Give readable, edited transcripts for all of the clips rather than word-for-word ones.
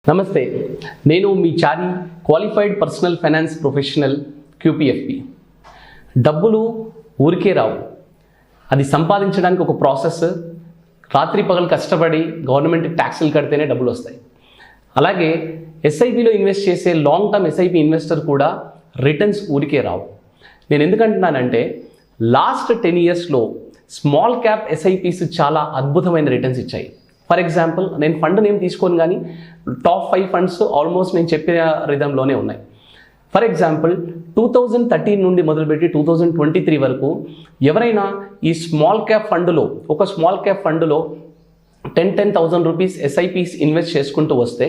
నమస్తే, నేను మీ చారి qualified personal finance professional క్యూపీఎఫ్పి. డబ్బులు ఊరికే రావు, అది సంపాదించడానికి ఒక ప్రాసెస్. రాత్రి పగలు కష్టపడి గవర్నమెంట్ ట్యాక్సులు కడితేనే డబ్బులు వస్తాయి. అలాగే ఎస్ఐపిలో ఇన్వెస్ట్ చేసే లాంగ్ టర్మ్ ఎస్ఐపి ఇన్వెస్టర్ కూడా రిటర్న్స్ ఊరికే రావు. నేను ఎందుకంటున్నానంటే లాస్ట్ 10 yearsలో స్మాల్ క్యాప్ ఎస్ఐపిస్ చాలా అద్భుతమైన రిటర్న్స్ ఇచ్చాయి. ఫర్ ఎగ్జాంపుల్, నేను ఫండ్ నేమ్ తీసుకోను, కానీ టాప్ 5 ఫండ్స్ ఆల్మోస్ట్ నేను చెప్పిన రిధంలోనే ఉన్నాయి. ఫర్ ఎగ్జాంపుల్, 2013 నుండి మొదలుపెట్టి 2023 వరకు ఎవరైనా ఈ స్మాల్ క్యాప్ ఫండ్లో ఒక స్మాల్ క్యాప్ ఫండ్లో 10,000 రూపీస్ ఎస్ఐపిస్ ఇన్వెస్ట్ చేసుకుంటూ వస్తే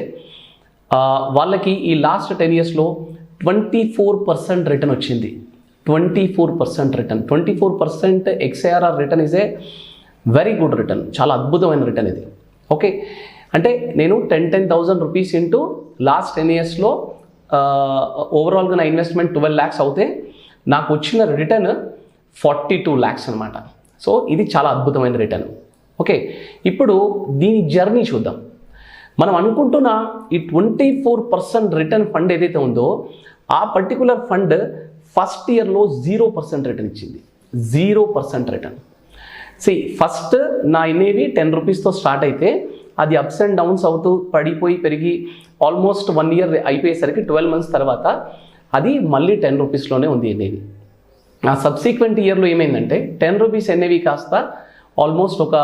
వాళ్ళకి ఈ లాస్ట్ 10 yearsలో 24% రిటర్న్ వచ్చింది. 24% return, 24% XARR return is a very good return, చాలా అద్భుతమైన రిటర్న్ ఇది. ఓకే, అంటే నేను 10,000 రూపీస్ ఇంటూ లాస్ట్ 10 yearsలో ఓవరాల్గా నా ఇన్వెస్ట్మెంట్ 12 lakhs అవుతే నాకు వచ్చిన రిటర్న్ 42 lakhs అనమాట. సో ఇది చాలా అద్భుతమైన రిటర్న్. ఓకే, ఇప్పుడు దీని జర్నీ చూద్దాం. మనం అనుకుంటున్న ఈ 24% రిటర్న్ ఫండ్ ఏదైతే ఉందో ఆ పర్టికులర్ ఫండ్ ఫస్ట్ ఇయర్లో 0% రిటర్న్ ఇచ్చింది. 0% రిటర్న్. ఫస్ట్ నా ఇన్నేవి 10 రూపీస్తో స్టార్ట్ అయితే అది అప్స్ అండ్ డౌన్స్ అవుతూ పడిపోయి పెరిగి ఆల్మోస్ట్ 1 year అయిపోయేసరికి 12 months తర్వాత అది మళ్ళీ 10 రూపీస్లోనే ఉంది ఎన్ఏవి. ఆ సబ్సిక్వెంట్ ఇయర్లో ఏమైందంటే 10 రూపీస్ ఎన్ఏవి కాస్త ఆల్మోస్ట్ ఒక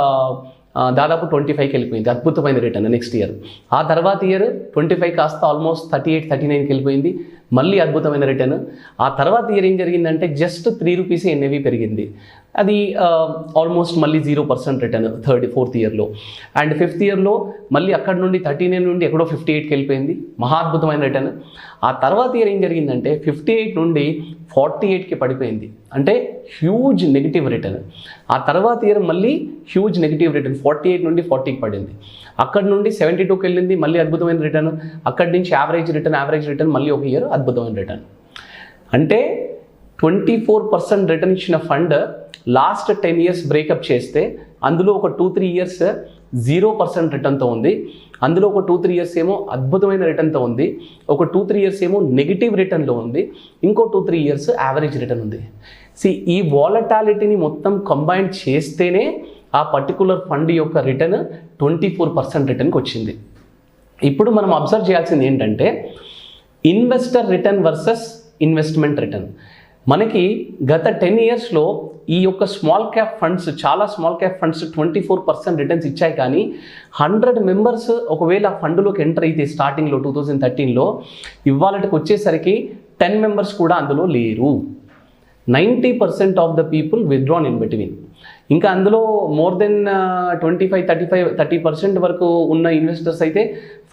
దాదాపు 25కి వెళ్ళిపోయింది. అద్భుతమైన రిటర్న్ నెక్స్ట్ ఇయర్. ఆ తర్వాత ఇయర్ 25 కాస్త ఆల్మోస్ట్ 38, 39కి వెళ్ళిపోయింది, మళ్ళీ అద్భుతమైన రిటర్న్. ఆ తర్వాత ఇయర్ ఏం జరిగిందంటే జస్ట్ 3 రూపీస్ ఎన్ఏవి పెరిగింది, అది ఆల్మోస్ట్ మళ్ళీ 0% రిటర్న్ fourth yearలో. అండ్ 5th yearలో మళ్ళీ అక్కడ నుండి 39 నుండి ఎక్కడో 58కి వెళ్ళిపోయింది, మహా అద్భుతమైన రిటర్న్. ఆ తర్వాత ఇయర్ ఏం జరిగిందంటే 58 నుండి 48కి పడిపోయింది, అంటే హ్యూజ్ నెగిటివ్ రిటర్న్. ఆ తర్వాత ఇయర్ మళ్ళీ హ్యూజ్ నెగిటివ్ రిటర్న్, 48 నుండి 40కి పడింది. అక్కడ నుండి 72కి వెళ్ళింది, మళ్ళీ అద్భుతమైన రిటర్న్. అక్కడి నుంచి యావరేజ్ రిటర్న్ మళ్ళీ ఒక ఇయర్ అద్భుతమైన రిటర్న్. అంటే 24% రిటర్న్ ఇచ్చిన ఫండ్ లాస్ట్ 10 years బ్రేకప్ చేస్తే అందులో ఒక 2-3 years 0% రిటర్న్తో ఉంది, అందులో ఒక 2-3 years ఏమో అద్భుతమైన రిటర్న్తో ఉంది, ఒక 2-3 years ఏమో నెగిటివ్ రిటర్న్లో ఉంది, ఇంకో 2-3 years యావరేజ్ రిటర్న్ ఉంది. ఈ వాలటాలిటీని మొత్తం కంబైన్ చేస్తేనే ఆ పర్టికులర్ ఫండ్ యొక్క రిటర్న్ 24% రిటర్న్కి వచ్చింది. ఇప్పుడు మనం అబ్జర్వ్ చేయాల్సింది ఏంటంటే investor return versus investment return. మనకి గత 10 yearsలో ఈ యొక్క స్మాల్ క్యాప్ ఫండ్స్, చాలా స్మాల్ క్యాప్ ఫండ్స్ 24% రిటర్న్స్ ఇచ్చాయి. కానీ 100 members ఒకవేళ ఆ ఫండ్లోకి ఎంటర్ అయితే స్టార్టింగ్లో 2013లో ఇవాళకి వచ్చేసరికి 10 members కూడా అందులో లేరు. 90% of the people withdrawn in between. ఇంకా అందులో మోర్ దెన్ 25-30% వరకు ఉన్న ఇన్వెస్టర్స్ అయితే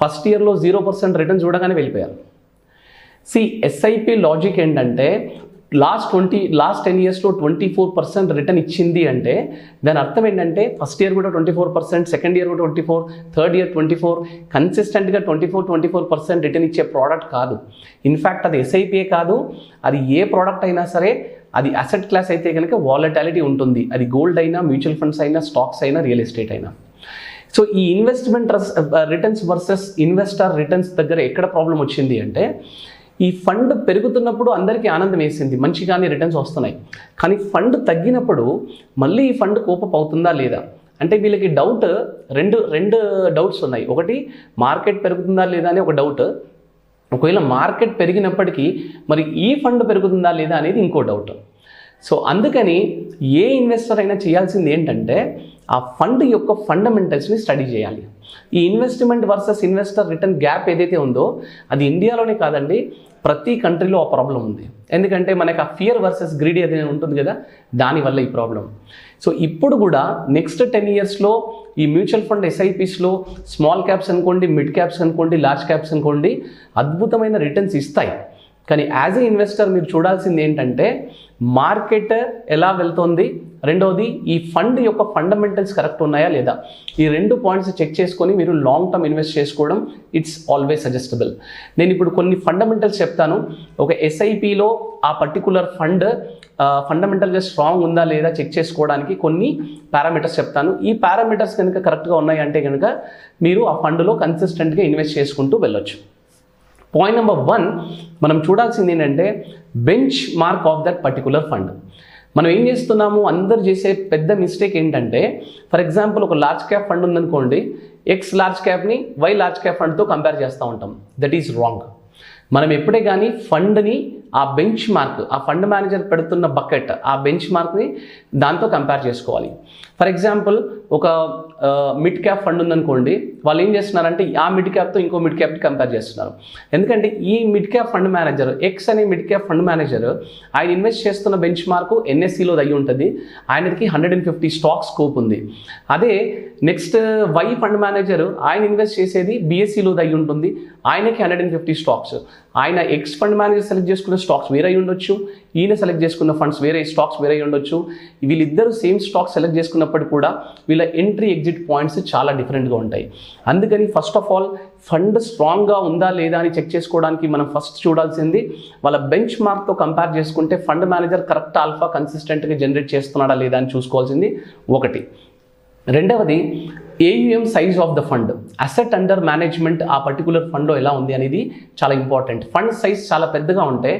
ఫస్ట్ ఇయర్లో 0% రిటర్న్ చూడగానే వెళ్ళిపోయారు. ఎస్ఐపి లాజిక్ ఏంటంటే లాస్ట్ 10 yearsలో 24% రిటర్న్ ఇచ్చింది అంటే దాని అర్థం ఏంటంటే ఫస్ట్ ఇయర్ కూడా 24%, సెకండ్ ఇయర్ కూడా 24%, థర్డ్ ఇయర్ 24%, కన్సిస్టెంట్గా 24% రిటర్న్ ఇచ్చే ప్రోడక్ట్ కాదు. ఇన్ఫ్యాక్ట్ అది ఎస్ఐపిఏ కాదు, అది ఏ ప్రోడక్ట్ అయినా సరే, అది అసెట్ క్లాస్ అయితే కనుక వాలటాలిటీ ఉంటుంది. అది గోల్డ్ అయినా, మ్యూచువల్ ఫండ్స్ అయినా, స్టాక్స్ అయినా, రియల్ ఎస్టేట్ అయినా. ఈ investment returns versus investor returns దగ్గర ఎక్కడ ప్రాబ్లం వచ్చింది అంటే ఈ ఫండ్ పెరుగుతున్నప్పుడు అందరికీ ఆనందం వేసింది, మంచిగానే రిటర్న్స్ వస్తున్నాయి. కానీ ఫండ్ తగ్గినప్పుడు మళ్ళీ ఈ ఫండ్ కోపప్ అవుతుందా లేదా అంటే వీళ్ళకి డౌట్, రెండు డౌట్స్ ఉన్నాయి. ఒకటి మార్కెట్ పెరుగుతుందా లేదా అని ఒక డౌట్, ఒకవేళ మార్కెట్ పెరిగినప్పటికీ మరి ఈ ఫండ్ పెరుగుతుందా లేదా అనేది ఇంకో డౌట్. అందుకని ఏ ఇన్వెస్టర్ అయినా చేయాల్సింది ఏంటంటే ఆ ఫండ్ యొక్క ఫండమెంటల్స్ని స్టడీ చేయాలి. ఈ investment versus investor return gap ఏదైతే ఉందో అది ఇండియాలోనే కాదండి, ప్రతి కంట్రీలో ఆ ప్రాబ్లం ఉంది. ఎందుకంటే మనకి ఆ ఫియర్ వర్సెస్ గ్రీడీ ఏదైనా ఉంటుంది కదా, దానివల్ల ఈ ప్రాబ్లం. ఇప్పుడు కూడా నెక్స్ట్ 10 yearsలో ఈ మ్యూచువల్ ఫండ్ ఎస్ఐపిస్లో స్మాల్ క్యాప్స్ అనుకోండి, మిడ్ క్యాప్స్ అనుకోండి, లార్జ్ క్యాప్స్ అనుకోండి, అద్భుతమైన రిటర్న్స్ ఇస్తాయి. కానీ యాజ్ ఏ ఇన్వెస్టర్ మీరు చూడాల్సింది ఏంటంటే మార్కెట్ ఎలా వెళ్తుంది, రెండవది ఈ ఫండ్ యొక్క ఫండమెంటల్స్ కరెక్ట్ ఉన్నాయా లేదా, ఈ 2 points చెక్ చేసుకొని మీరు లాంగ్ టర్మ్ ఇన్వెస్ట్ చేసుకోవడం ఇట్స్ ఆల్వేస్ సజెస్టబుల్. నేను ఇప్పుడు కొన్ని ఫండమెంటల్స్ చెప్తాను. ఒక ఎస్ఐపిలో ఆ పర్టికులర్ ఫండ్ ఫండమెంటల్గా స్ట్రాంగ్ ఉందా లేదా చెక్ చేసుకోవడానికి కొన్ని పారామీటర్స్ చెప్తాను. ఈ పారామీటర్స్ కనుక కరెక్ట్గా ఉన్నాయంటే కనుక మీరు ఆ ఫండ్లో కన్సిస్టెంట్గా ఇన్వెస్ట్ చేసుకుంటూ వెళ్ళొచ్చు. పాయింట్ నెంబర్ 1 మనం చూడాల్సింది ఏంటంటే benchmark of that particular fund. మనం ఏం చేస్తున్నాము, అందరు చేసే పెద్ద మిస్టేక్ ఏంటంటే, ఫర్ ఎగ్జాంపుల్ ఒక లార్జ్ క్యాప్ ఫండ్ ఉందనుకోండి, ఎక్స్ లార్జ్ క్యాప్ని వై లార్జ్ క్యాప్ ఫండ్తో కంపేర్ చేస్తూ ఉంటాం. That is wrong. మనం ఎప్పుడే కానీ ఫండ్ని ఆ బెంచ్ మార్క్, ఆ ఫండ్ మేనేజర్ పెడుతున్న బకెట్, ఆ బెంచ్ మార్క్ని దాంతో కంపేర్ చేసుకోవాలి. ఫర్ ఎగ్జాంపుల్ ఒక మిడ్ క్యాప్ ఫండ్ ఉందనుకోండి, వాళ్ళు ఏం చేస్తున్నారంటే ఆ మిడ్ క్యాప్తో ఇంకో మిడ్ క్యాప్ని కంపేర్ చేస్తున్నారు. ఎందుకంటే ఈ mid cap fund manager, X అనే మిడ్ క్యాప్ ఫండ్ మేనేజర్, ఆయన ఇన్వెస్ట్ చేస్తున్న బెంచ్ మార్కు ఎన్ఎస్సిలో అయ్యి ఉంటుంది, ఆయనకి 150 స్టాక్ స్కోప్ ఉంది. అదే నెక్స్ట్ వై ఫండ్ మేనేజర్, ఆయన ఇన్వెస్ట్ చేసేది బిఎస్సిలో అయ్యి ఉంటుంది, ఆయనకి 150 స్టాక్స్. ఆయన ఎక్స్ ఫండ్ మేనేజర్ సెలెక్ట్ చేసుకున్న స్టాక్స్ వేరే అయి ఉండొచ్చు, ఈయన సెలెక్ట్ చేసుకున్న ఫండ్స్ వేరే, స్టాక్స్ వేరే ఉండొచ్చు. వీళ్ళిద్దరూ సేమ్ స్టాక్ సెలెక్ట్ చేసుకున్నప్పటికీ కూడా వీళ్ళ ఎంట్రీ ఎగ్జిట్ పాయింట్స్ చాలా డిఫరెంట్గా ఉంటాయి. అందుకని ఫస్ట్ ఆఫ్ ఆల్ ఫండ్ స్ట్రాంగ్గా ఉందా లేదా అని చెక్ చేసుకోవడానికి మనం ఫస్ట్ చూడాల్సింది వాళ్ళ బెంచ్ మార్క్తో కంపేర్ చేసుకుంటే ఫండ్ మేనేజర్ కరెక్ట్ ఆల్ఫా కన్సిస్టెంట్గా జనరేట్ చేస్తున్నాడా లేదా అని చూసుకోవాల్సింది ఒకటి. రెండవది AUM size of the fund, asset under management ఆ పర్టికులర్ ఫండ్లో ఎలా ఉంది అనేది చాలా ఇంపార్టెంట్. ఫండ్ సైజ్ చాలా పెద్దగా ఉంటే,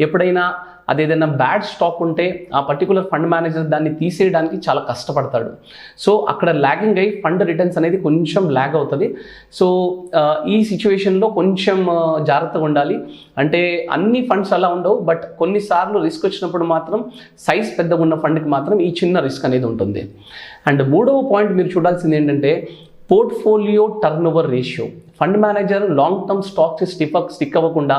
ఎప్పుడైనా అదేదైనా బ్యాడ్ స్టాక్ ఉంటే ఆ పర్టికులర్ ఫండ్ మేనేజర్ దాన్ని తీసేయడానికి చాలా కష్టపడతాడు. సో అక్కడ ల్యాగింగ్ అయ్యి ఫండ్ రిటర్న్స్ అనేది కొంచెం ల్యాగ్ అవుతుంది. సో ఈ సిచ్యువేషన్లో కొంచెం జాగ్రత్తగా ఉండాలి. అంటే అన్ని ఫండ్స్ అలా ఉండవు, బట్ కొన్నిసార్లు రిస్క్ వచ్చినప్పుడు మాత్రం సైజ్ పెద్దగా ఉన్న ఫండ్కి మాత్రం ఈ చిన్న రిస్క్ అనేది ఉంటుంది. అండ్ మూడవ పాయింట్ మీరు చూడాల్సింది ఏంటంటే portfolio turn over ratio. Fund manager long term stocks stick అవ్వకుండా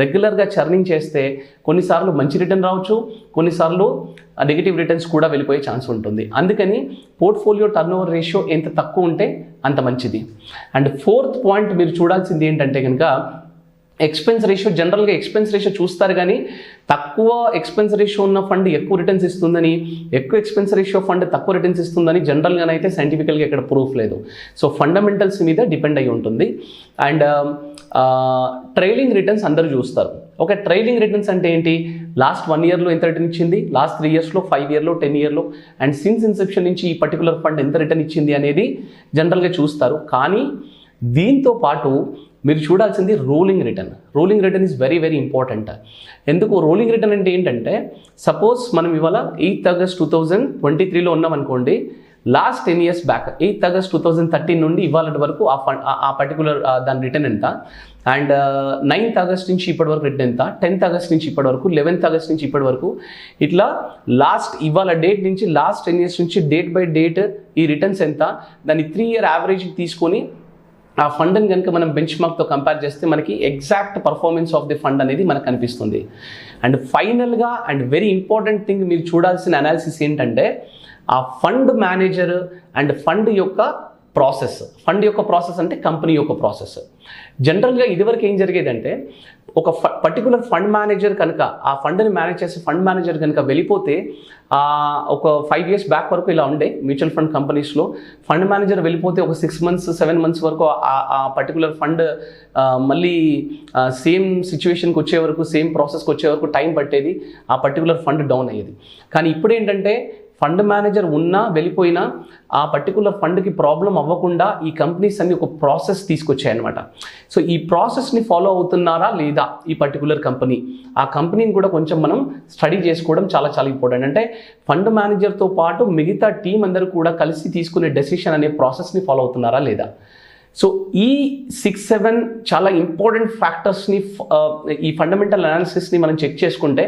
రెగ్యులర్గా చర్నింగ్ చేస్తే కొన్నిసార్లు మంచి రిటర్న్ రావచ్చు, కొన్నిసార్లు నెగిటివ్ రిటర్న్స్ కూడా వెళ్ళిపోయే ఛాన్స్ ఉంటుంది. అందుకని పోర్ట్ఫోలియో టర్న్ ఓవర్ రేషియో ఎంత తక్కువ ఉంటే అంత మంచిది. అండ్ ఫోర్త్ పాయింట్ మీరు చూడాల్సింది ఏంటంటే కనుక ఎక్స్పెన్స్ రేషియో. జనరల్గా ఎక్స్పెన్స్ రేషియో చూస్తారు, కానీ తక్కువ ఎక్స్పెన్స్ రేషియో ఉన్న ఫండ్ ఎక్కువ రిటర్న్స్ ఇస్తుందని, ఎక్కువ ఎక్స్పెన్స్ రేషియో ఫండ్ తక్కువ రిటర్న్స్ ఇస్తుందని జనరల్గానైతే సైంటిఫికల్గా ఇక్కడ ప్రూఫ్ లేదు. సో ఫండమెంటల్స్ మీద డిపెండ్ అయి ఉంటుంది. అండ్ ట్రైలింగ్ రిటర్న్స్ అందరూ చూస్తారు. ఒక ట్రైలింగ్ రిటర్న్స్ అంటే ఏంటి, లాస్ట్ 1 ఇయర్లో ఎంత రిటర్న్ ఇచ్చింది, లాస్ట్ 3 ఇయర్స్లో, 5 ఇయర్లో, 10 ఇయర్లో, అండ్ సిన్స్ ఇన్సెప్షన్ నుంచి ఈ పర్టికులర్ ఫండ్ ఎంత రిటర్న్ ఇచ్చింది అనేది జనరల్గా చూస్తారు. కానీ దీంతో పాటు మీరు చూడాల్సింది rolling return. Rolling return is very very important. ఎందుకు రోలింగ్ రిటర్న్ అంటే ఏంటంటే, సపోజ్ మనం ఇవాళ 8th August 2023లో ఉన్నామనుకోండి, last 10 years back 8th August 2013 నుండి ఇవాళ వరకు ఆ పర్టికులర్ దాని రిటర్న్ ఎంత, అండ్ 9th August నుంచి ఇప్పటి వరకు రిటర్న్ ఎంత, 10th August నుంచి ఇప్పటి వరకు, 11th August నుంచి ఇప్పటి వరకు, ఇట్లా లాస్ట్ ఇవాళ డేట్ నుంచి లాస్ట్ 10 years నుంచి డేట్ బై డేట్ ఈ రిటర్న్స్ ఎంత, దాన్ని 3 year యావరేజ్ తీసుకొని ఆ ఫండ్ని కనుక మనం బెంచ్ మార్క్తో కంపేర్ చేస్తే మనకి exact performance of the fund అనేది మనకు కనిపిస్తుంది. అండ్ ఫైనల్గా అండ్ వెరీ ఇంపార్టెంట్ థింగ్ మీరు చూడాల్సిన అనాలిసిస్ ఏంటంటే ఆ ఫండ్ మేనేజర్ అండ్ ఫండ్ యొక్క ప్రాసెస్. ఫండ్ యొక్క ప్రాసెస్ అంటే కంపెనీ యొక్క ప్రాసెస్. జనరల్గా ఇదివరకు ఏం జరిగేదంటే, ఒక పర్టికులర్ ఫండ్ మేనేజర్ కనుక ఆ ఫండ్ని మేనేజ్ చేసే ఫండ్ మేనేజర్ కనుక వెళ్ళిపోతే, ఒక 5 years బ్యాక్ వరకు ఇలా ఉండే మ్యూచువల్ ఫండ్ కంపెనీస్లో, ఫండ్ మేనేజర్ వెళ్ళిపోతే ఒక 6 months 7 months వరకు ఆ పర్టికులర్ ఫండ్ మళ్ళీ సేమ్ సిచ్యువేషన్కి వచ్చే వరకు, సేమ్ ప్రాసెస్కి వచ్చే వరకు టైం పట్టేది, ఆ పర్టికులర్ ఫండ్ డౌన్ అయ్యేది. కానీ ఇప్పుడు ఏంటంటే ఫండ్ మేనేజర్ ఉన్నా వెళ్ళిపోయినా ఆ పర్టికులర్ ఫండ్కి ప్రాబ్లం అవ్వకుండా ఈ కంపెనీస్ అన్ని ఒక ప్రాసెస్ తీసుకొచ్చాయన్నమాట. సో ఈ ప్రాసెస్ని ఫాలో అవుతున్నారా లేదా ఈ పర్టికులర్ కంపెనీ, ఆ కంపెనీని కూడా కొంచెం మనం స్టడీ చేసుకోవడం చాలా చాలా ఇంపార్టెంట్. అంటే ఫండ్ మేనేజర్తో పాటు మిగతా టీం అందరూ కూడా కలిసి తీసుకునే డెసిషన్ అనే ప్రాసెస్ని ఫాలో అవుతున్నారా లేదా. సో ఈ 6-7 చాలా ఇంపార్టెంట్ ఫ్యాక్టర్స్ని, ఈ ఫండమెంటల్ అనాలిసిస్ని మనం చెక్ చేసుకుంటే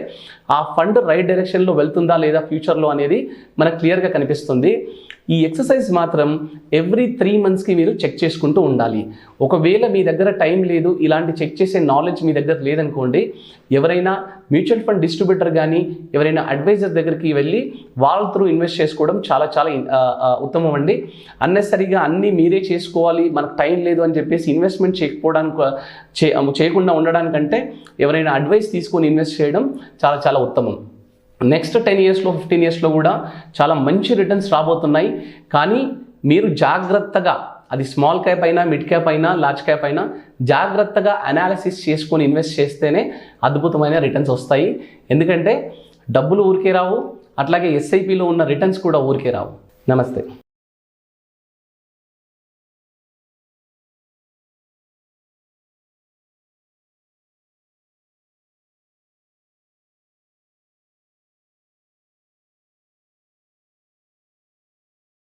ఆ ఫండ్ రైట్ డైరెక్షన్లో వెళ్తుందా లేదా ఫ్యూచర్లో అనేది మనకు క్లియర్గా కనిపిస్తుంది. ఈ ఎక్సర్సైజ్ మాత్రం ఎవ్రీ 3 monthsకి మీరు చెక్ చేసుకుంటూ ఉండాలి. ఒకవేళ మీ దగ్గర టైం లేదు, ఇలాంటి చెక్ చేసే నాలెడ్జ్ మీ దగ్గర లేదనుకోండి, ఎవరైనా మ్యూచువల్ ఫండ్ డిస్ట్రిబ్యూటర్ కానీ ఎవరైనా అడ్వైజర్ దగ్గరికి వెళ్ళి వాళ్ళ త్రూ ఇన్వెస్ట్ చేసుకోవడం చాలా చాలా ఉత్తమం అండి. అన్నెసరిగా అన్నీ మీరే చేసుకోవాలి, మనకు టైం లేదు అని చెప్పేసి ఇన్వెస్ట్మెంట్ చేయకుండా ఉండడానికంటే ఎవరైనా అడ్వైస్ తీసుకొని ఇన్వెస్ట్ చేయడం చాలా చాలా ఉత్తమం. నెక్స్ట్ 10 yearsలో 15 yearsలో కూడా చాలా మంచి రిటర్న్స్ రాబోతున్నాయి. కానీ మీరు జాగ్రత్తగా, అది స్మాల్ క్యాప్ అయినా, మిడ్ క్యాప్ అయినా, లార్జ్ క్యాప్ అయినా, జాగ్రత్తగా అనాలిసిస్ చేసుకొని ఇన్వెస్ట్ చేస్తేనే అద్భుతమైన రిటర్న్స్ వస్తాయి. ఎందుకంటే డబ్బులు ఊరికే రావు, అట్లాగే ఎస్ఐపిలో ఉన్న రిటర్న్స్ కూడా ఊరికే రావు. నమస్తే.